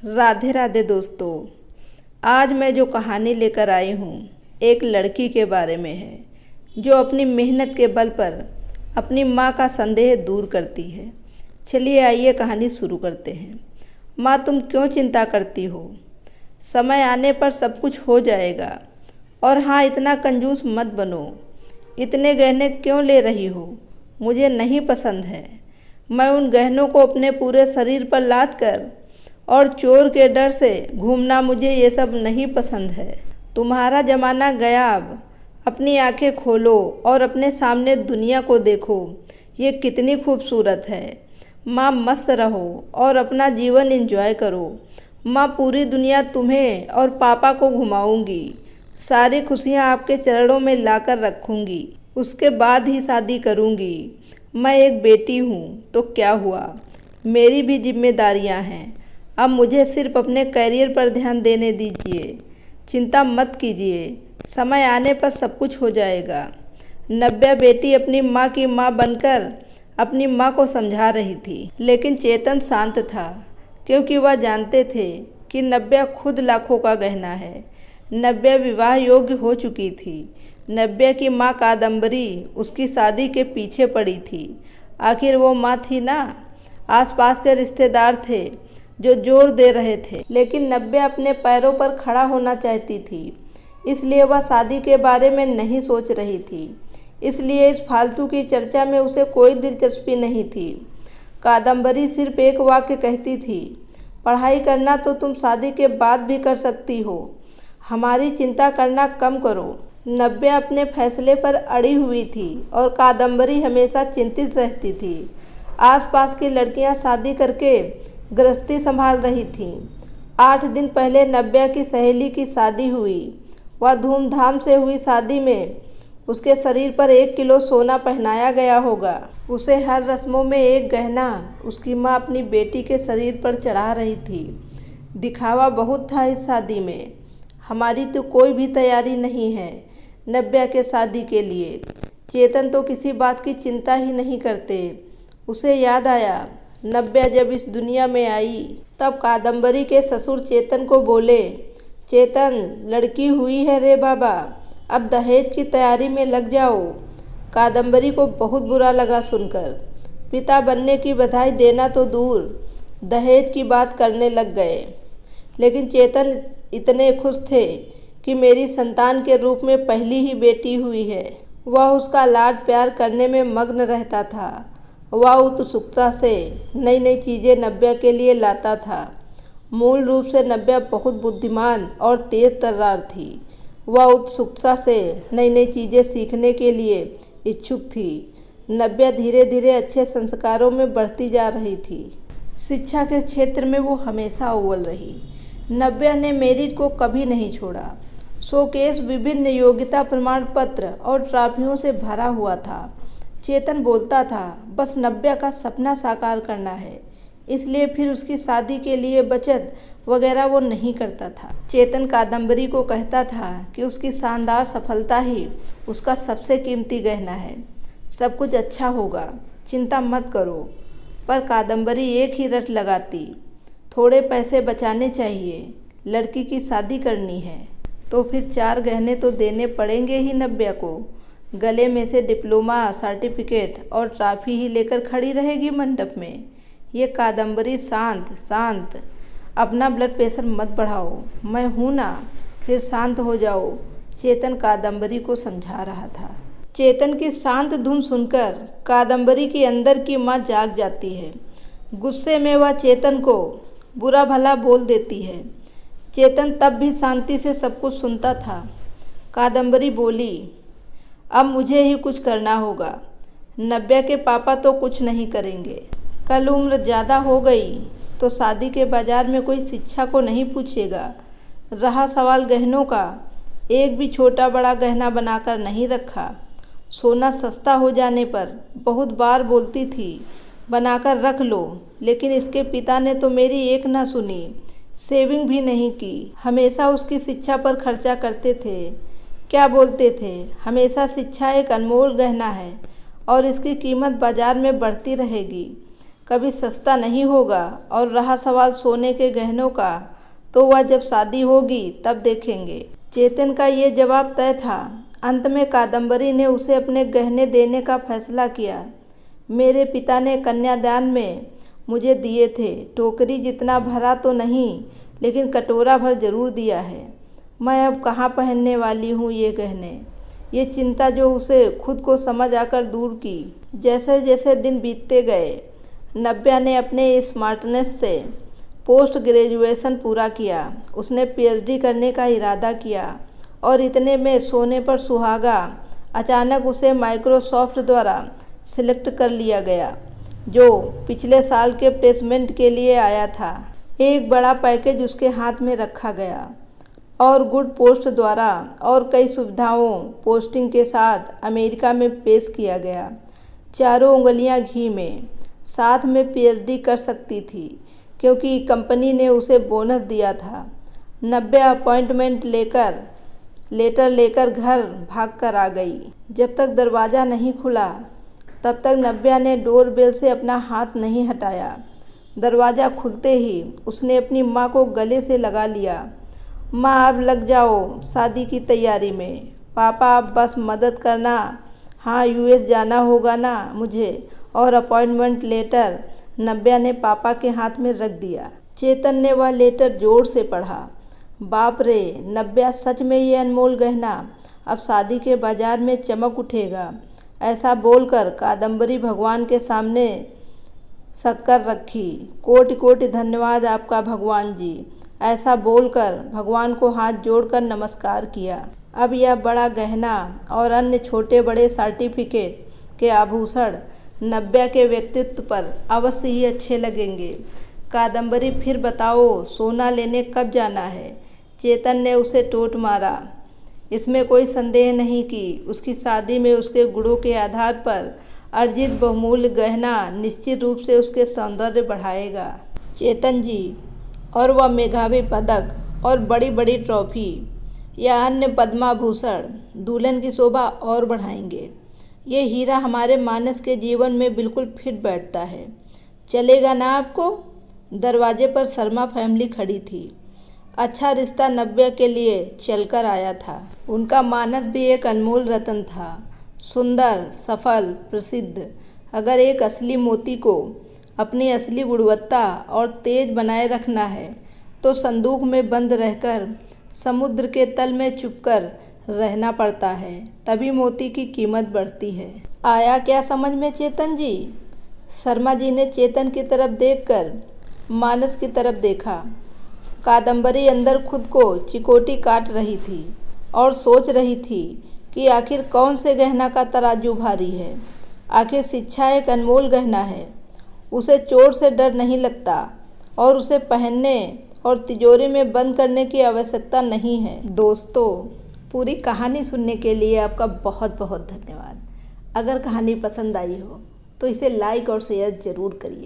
राधे राधे दोस्तों। आज मैं जो कहानी लेकर आई हूँ एक लड़की के बारे में है जो अपनी मेहनत के बल पर अपनी माँ का संदेह दूर करती है। चलिए आइए कहानी शुरू करते हैं। माँ, तुम क्यों चिंता करती हो? समय आने पर सब कुछ हो जाएगा। और हाँ, इतना कंजूस मत बनो। इतने गहने क्यों ले रही हो? मुझे नहीं पसंद है। मैं उन गहनों को अपने पूरे शरीर पर लाद कर और चोर के डर से घूमना, मुझे ये सब नहीं पसंद है। तुम्हारा ज़माना गया अब। अपनी आंखें खोलो और अपने सामने दुनिया को देखो। ये कितनी खूबसूरत है। माँ, मस्त रहो और अपना जीवन एंजॉय करो। माँ, पूरी दुनिया तुम्हें और पापा को घुमाऊंगी। सारी खुशियाँ आपके चरणों में लाकर रखूंगी। उसके बाद ही शादी करूंगी। मैं एक बेटी हूँ तो क्या हुआ, मेरी भी जिम्मेदारियाँ हैं। अब मुझे सिर्फ अपने करियर पर ध्यान देने दीजिए। चिंता मत कीजिए, समय आने पर सब कुछ हो जाएगा। नव्या बेटी अपनी माँ की माँ बनकर अपनी माँ को समझा रही थी, लेकिन चेतन शांत था क्योंकि वह जानते थे कि नव्या खुद लाखों का गहना है। नव्या विवाह योग्य हो चुकी थी। नव्या की माँ कादम्बरी उसकी शादी के पीछे पड़ी थी। आखिर वो माँ थी ना। आसपास के रिश्तेदार थे जो जोर दे रहे थे, लेकिन नव्या अपने पैरों पर खड़ा होना चाहती थी। इसलिए वह शादी के बारे में नहीं सोच रही थी। इसलिए इस फालतू की चर्चा में उसे कोई दिलचस्पी नहीं थी। कादम्बरी सिर्फ एक वाक्य कहती थी, पढ़ाई करना तो तुम शादी के बाद भी कर सकती हो। हमारी चिंता करना कम करो। नव्या अपने फैसले पर अड़ी हुई थी और कादम्बरी हमेशा चिंतित रहती थी। आसपास की लड़कियां शादी करके गृहस्थी संभाल रही थीं। 8 दिन पहले नव्या की सहेली की शादी हुई। वह धूमधाम से हुई शादी में उसके शरीर पर 1 किलो सोना पहनाया गया होगा। उसे हर रस्मों में एक गहना उसकी माँ अपनी बेटी के शरीर पर चढ़ा रही थी। दिखावा बहुत था इस शादी में। हमारी तो कोई भी तैयारी नहीं है नव्या के शादी के लिए। चेतन तो किसी बात की चिंता ही नहीं करते। उसे याद आया, नव्या जब इस दुनिया में आई तब कादम्बरी के ससुर चेतन को बोले, चेतन, लड़की हुई है रे बाबा, अब दहेज की तैयारी में लग जाओ। कादम्बरी को बहुत बुरा लगा सुनकर। पिता बनने की बधाई देना तो दूर, दहेज की बात करने लग गए। लेकिन चेतन इतने खुश थे कि मेरी संतान के रूप में पहली ही बेटी हुई है। वह उसका लाड प्यार करने में मग्न रहता था। वह उत्सुकता से नई नई चीज़ें नव्या के लिए लाता था। मूल रूप से नव्या बहुत बुद्धिमान और तेज तर्रार थी। वह उत्सुकता से नई नई चीज़ें सीखने के लिए इच्छुक थी। नव्या धीरे धीरे अच्छे संस्कारों में बढ़ती जा रही थी। शिक्षा के क्षेत्र में वो हमेशा अव्वल रही। नव्या ने मेरिट को कभी नहीं छोड़ा। शोकेस विभिन्न योग्यता प्रमाण पत्र और ट्रॉफियों से भरा हुआ था। चेतन बोलता था, बस नव्या का सपना साकार करना है। इसलिए फिर उसकी शादी के लिए बचत वगैरह वो नहीं करता था। चेतन कादम्बरी को कहता था कि उसकी शानदार सफलता ही उसका सबसे कीमती गहना है। सब कुछ अच्छा होगा, चिंता मत करो। पर कादम्बरी एक ही रट लगाती, थोड़े पैसे बचाने चाहिए, लड़की की शादी करनी है तो फिर 4 गहने तो देने पड़ेंगे ही नव्या को। गले में से डिप्लोमा सर्टिफिकेट और ट्रॉफी ही लेकर खड़ी रहेगी मंडप में। ये कादम्बरी, शांत, अपना ब्लड प्रेशर मत बढ़ाओ, मैं हूँ ना, फिर शांत हो जाओ। चेतन कादम्बरी को समझा रहा था। चेतन की शांत धुन सुनकर कादम्बरी की अंदर की माँ जाग जाती है। गुस्से में वह चेतन को बुरा भला बोल देती है। चेतन तब भी शांति से सब कुछ सुनता था। कादम्बरी बोली, अब मुझे ही कुछ करना होगा। नव्या के पापा तो कुछ नहीं करेंगे। कल उम्र ज़्यादा हो गई तो शादी के बाज़ार में कोई शिक्षा को नहीं पूछेगा। रहा सवाल गहनों का, एक भी छोटा बड़ा गहना बनाकर नहीं रखा। सोना सस्ता हो जाने पर बहुत बार बोलती थी, बनाकर रख लो, लेकिन इसके पिता ने तो मेरी एक ना सुनी। सेविंग भी नहीं की। हमेशा उसकी शिक्षा पर खर्चा करते थे। क्या बोलते थे, हमेशा शिक्षा एक अनमोल गहना है और इसकी कीमत बाजार में बढ़ती रहेगी। कभी सस्ता नहीं होगा। और रहा सवाल सोने के गहनों का, तो वह जब शादी होगी तब देखेंगे। चेतन का ये जवाब तय था। अंत में कादम्बरी ने उसे अपने गहने देने का फैसला किया। मेरे पिता ने कन्यादान में मुझे दिए थे। टोकरी जितना भरा तो नहीं, लेकिन कटोरा भर जरूर दिया है। मैं अब कहाँ पहनने वाली हूँ ये गहने। ये चिंता जो उसे खुद को समझ आकर दूर की। जैसे जैसे दिन बीतते गए, नव्या ने अपने स्मार्टनेस से पोस्ट ग्रेजुएशन पूरा किया। उसने पीएचडी करने का इरादा किया और इतने में सोने पर सुहागा अचानक उसे माइक्रोसॉफ्ट द्वारा सिलेक्ट कर लिया गया, जो पिछले साल के प्लेसमेंट के लिए आया था। एक बड़ा पैकेज उसके हाथ में रखा गया और गुड पोस्ट द्वारा और कई सुविधाओं पोस्टिंग के साथ अमेरिका में पेश किया गया। चारों उंगलियां घी में। साथ में पीएचडी कर सकती थी क्योंकि कंपनी ने उसे बोनस दिया था। नव्या अपॉइंटमेंट लेटर लेकर घर भागकर आ गई। जब तक दरवाज़ा नहीं खुला तब तक नव्या ने डोरबेल से अपना हाथ नहीं हटाया। दरवाज़ा खुलते ही उसने अपनी माँ को गले से लगा लिया। माँ, अब लग जाओ शादी की तैयारी में। पापा, अब बस मदद करना। हाँ, यूएस जाना होगा ना मुझे। और अपॉइंटमेंट लेटर नव्या ने पापा के हाथ में रख दिया। चेतन ने वह लेटर जोर से पढ़ा। बाप रे, नव्या, सच में ये अनमोल गहना अब शादी के बाजार में चमक उठेगा। ऐसा बोलकर कादम्बरी भगवान के सामने शक्कर रखी। कोटि कोटि धन्यवाद आपका भगवान जी। ऐसा बोलकर भगवान को हाथ जोड़कर नमस्कार किया। अब यह बड़ा गहना और अन्य छोटे बड़े सर्टिफिकेट के आभूषण नव्या के व्यक्तित्व पर अवश्य ही अच्छे लगेंगे। कादम्बरी, फिर बताओ, सोना लेने कब जाना है? चेतन ने उसे टोट मारा। इसमें कोई संदेह नहीं कि उसकी शादी में उसके गुणों के आधार पर अर्जित बहुमूल्य गहना निश्चित रूप से उसके सौंदर्य बढ़ाएगा। चेतन जी, और वह मेघावी पदक और बड़ी बड़ी ट्रॉफी या अन्य पद्माभूषण दुल्हन की शोभा और बढ़ाएंगे। ये हीरा हमारे मानस के जीवन में बिल्कुल फिट बैठता है। चलेगा ना आपको? दरवाजे पर शर्मा फैमिली खड़ी थी। अच्छा रिश्ता नव्या के लिए चलकर आया था। उनका मानस भी एक अनमोल रत्न था। सुंदर, सफल, प्रसिद्ध। अगर एक असली मोती को अपनी असली गुणवत्ता और तेज बनाए रखना है तो संदूक में बंद रहकर समुद्र के तल में चुपकर रहना पड़ता है। तभी मोती की कीमत बढ़ती है। आया क्या समझ में चेतन जी? शर्मा जी ने चेतन की तरफ देखकर मानस की तरफ देखा। कादम्बरी अंदर खुद को चिकोटी काट रही थी और सोच रही थी कि आखिर कौन से गहना का तराजू भारी है। आखिर शिक्षा एक अनमोल गहना है। उसे चोट से डर नहीं लगता और उसे पहनने और तिजोरी में बंद करने की आवश्यकता नहीं है। दोस्तों, पूरी कहानी सुनने के लिए आपका बहुत बहुत धन्यवाद। अगर कहानी पसंद आई हो तो इसे लाइक और शेयर ज़रूर करिए।